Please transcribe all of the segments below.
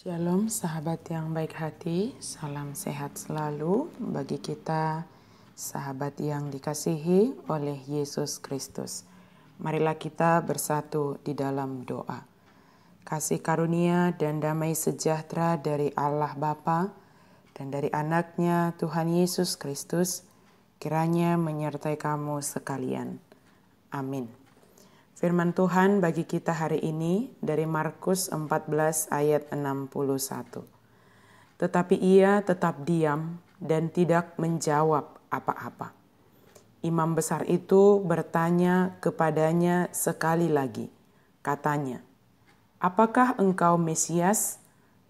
Shalom sahabat yang baik hati, salam sehat selalu bagi kita sahabat yang dikasihi oleh Yesus Kristus. Marilah kita bersatu di dalam doa. Kasih karunia dan damai sejahtera dari Allah Bapa dan dari anaknya Tuhan Yesus Kristus kiranya menyertai kamu sekalian. Amin. Firman Tuhan bagi kita hari ini dari Markus 14 ayat 61. Tetapi ia tetap diam dan tidak menjawab apa-apa. Imam besar itu bertanya kepadanya sekali lagi. Katanya, "Apakah engkau Mesias,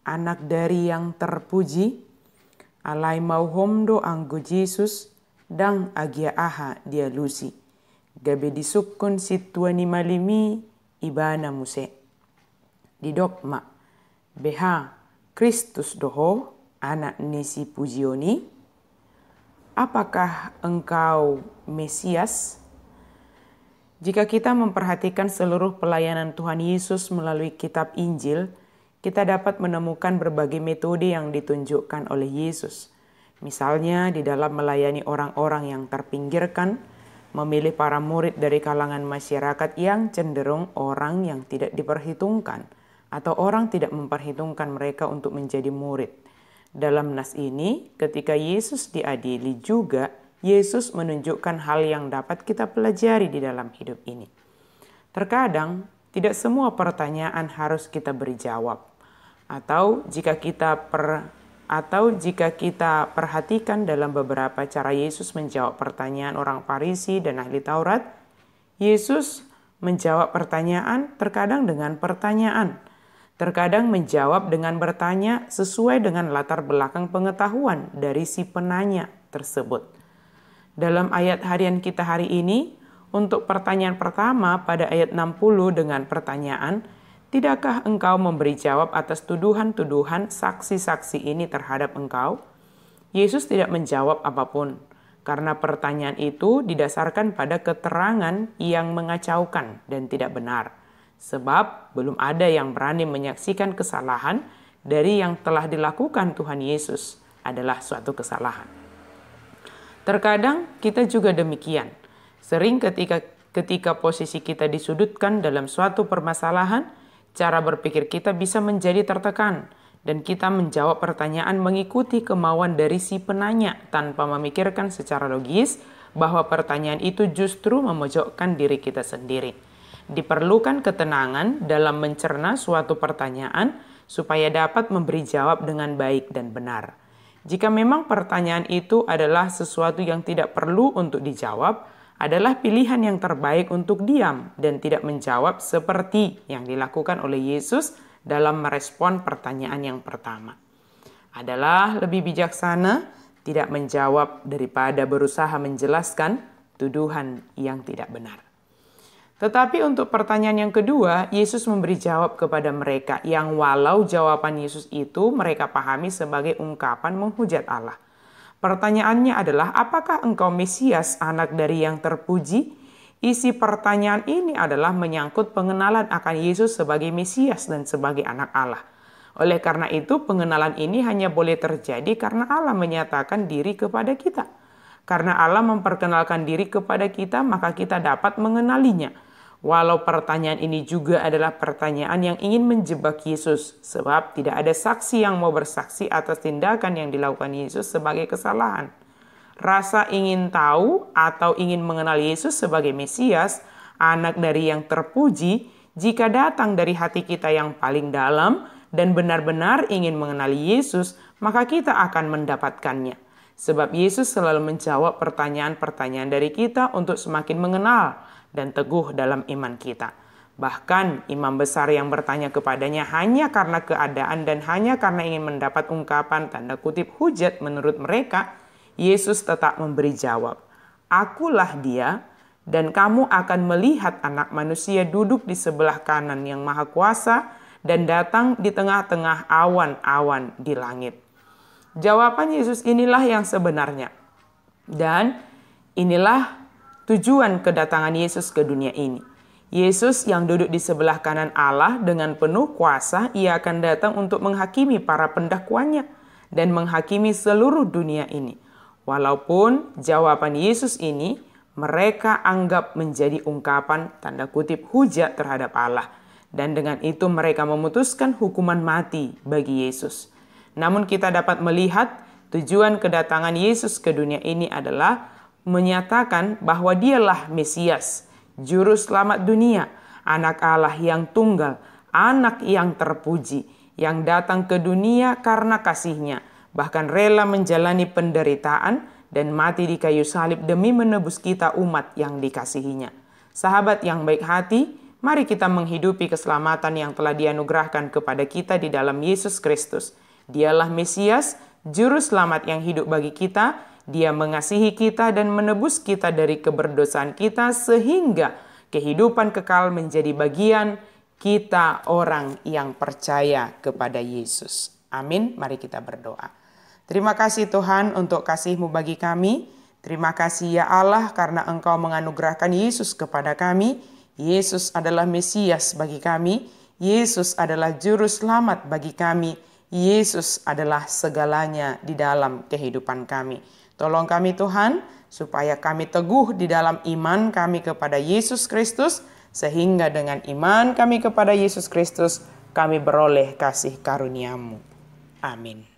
anak dari yang terpuji? Alai mau homdo anggo Jesus dang agia aha dia lusi. Gabe disukun situani malimi ibana muse. Didokma, beha Kristus doho anak nesi pujioni. Apakah engkau Mesias?" Jika kita memperhatikan seluruh pelayanan Tuhan Yesus melalui kitab Injil, kita dapat menemukan berbagai metode yang ditunjukkan oleh Yesus. Misalnya di dalam melayani orang-orang yang terpinggirkan, memilih para murid dari kalangan masyarakat yang cenderung orang yang tidak diperhitungkan atau orang tidak memperhitungkan mereka untuk menjadi murid. Dalam nas ini, ketika Yesus diadili juga, Yesus menunjukkan hal yang dapat kita pelajari di dalam hidup ini. Terkadang, tidak semua pertanyaan harus kita beri jawab. Atau jika kita perhatikan dalam beberapa cara Yesus menjawab pertanyaan orang Farisi dan ahli Taurat, Yesus menjawab pertanyaan terkadang dengan pertanyaan, terkadang menjawab dengan bertanya sesuai dengan latar belakang pengetahuan dari si penanya tersebut. Dalam ayat harian kita hari ini, untuk pertanyaan pertama pada ayat 60 dengan pertanyaan, "Tidakkah engkau memberi jawab atas tuduhan-tuduhan saksi-saksi ini terhadap engkau?" Yesus tidak menjawab apapun, karena pertanyaan itu didasarkan pada keterangan yang mengacaukan dan tidak benar. Sebab belum ada yang berani menyaksikan kesalahan dari yang telah dilakukan Tuhan Yesus adalah suatu kesalahan. Terkadang kita juga demikian. Sering ketika posisi kita disudutkan dalam suatu permasalahan, cara berpikir kita bisa menjadi tertekan dan kita menjawab pertanyaan mengikuti kemauan dari si penanya tanpa memikirkan secara logis bahwa pertanyaan itu justru memojokkan diri kita sendiri. Diperlukan ketenangan dalam mencerna suatu pertanyaan supaya dapat memberi jawab dengan baik dan benar. Jika memang pertanyaan itu adalah sesuatu yang tidak perlu untuk dijawab, adalah pilihan yang terbaik untuk diam dan tidak menjawab seperti yang dilakukan oleh Yesus dalam merespon pertanyaan yang pertama. Adalah lebih bijaksana tidak menjawab daripada berusaha menjelaskan tuduhan yang tidak benar. Tetapi untuk pertanyaan yang kedua, Yesus memberi jawab kepada mereka yang walau jawaban Yesus itu mereka pahami sebagai ungkapan menghujat Allah. Pertanyaannya adalah, apakah engkau Mesias, anak dari yang terpuji? Isi pertanyaan ini adalah menyangkut pengenalan akan Yesus sebagai Mesias dan sebagai anak Allah. Oleh karena itu, pengenalan ini hanya boleh terjadi karena Allah menyatakan diri kepada kita. Karena Allah memperkenalkan diri kepada kita, maka kita dapat mengenalinya. Walau pertanyaan ini juga adalah pertanyaan yang ingin menjebak Yesus, sebab tidak ada saksi yang mau bersaksi atas tindakan yang dilakukan Yesus sebagai kesalahan. Rasa ingin tahu atau ingin mengenal Yesus sebagai Mesias, anak dari yang terpuji, jika datang dari hati kita yang paling dalam dan benar-benar ingin mengenali Yesus, maka kita akan mendapatkannya. Sebab Yesus selalu menjawab pertanyaan-pertanyaan dari kita untuk semakin mengenal dan teguh dalam iman kita. Bahkan imam besar yang bertanya kepadanya hanya karena keadaan dan hanya karena ingin mendapat ungkapan tanda kutip hujat menurut mereka, Yesus tetap memberi jawab, "Akulah dia, dan kamu akan melihat anak manusia duduk di sebelah kanan yang maha kuasa dan datang di tengah-tengah awan-awan di langit." Jawaban Yesus inilah yang sebenarnya. Dan inilah tujuan kedatangan Yesus ke dunia ini. Yesus yang duduk di sebelah kanan Allah dengan penuh kuasa, ia akan datang untuk menghakimi para pendakwaannya dan menghakimi seluruh dunia ini. Walaupun jawaban Yesus ini mereka anggap menjadi ungkapan tanda kutip hujat terhadap Allah. Dan dengan itu mereka memutuskan hukuman mati bagi Yesus. Namun kita dapat melihat tujuan kedatangan Yesus ke dunia ini adalah menyatakan bahwa dialah Mesias, Juru Selamat dunia, Anak Allah yang tunggal, Anak yang terpuji, yang datang ke dunia karena kasih-Nya, bahkan rela menjalani penderitaan dan mati di kayu salib demi menebus kita umat yang dikasihi-Nya. Sahabat yang baik hati, mari kita menghidupi keselamatan yang telah dianugerahkan kepada kita di dalam Yesus Kristus. Dialah Mesias, Juru Selamat yang hidup bagi kita. Dia mengasihi kita dan menebus kita dari keberdosaan kita sehingga kehidupan kekal menjadi bagian kita orang yang percaya kepada Yesus. Amin. Mari kita berdoa. Terima kasih Tuhan untuk kasih-Mu bagi kami. Terima kasih ya Allah karena Engkau menganugerahkan Yesus kepada kami. Yesus adalah Mesias bagi kami. Yesus adalah Juru Selamat bagi kami. Yesus adalah segalanya di dalam kehidupan kami. Tolong kami Tuhan, supaya kami teguh di dalam iman kami kepada Yesus Kristus, sehingga dengan iman kami kepada Yesus Kristus, kami beroleh kasih karunia-Mu. Amin.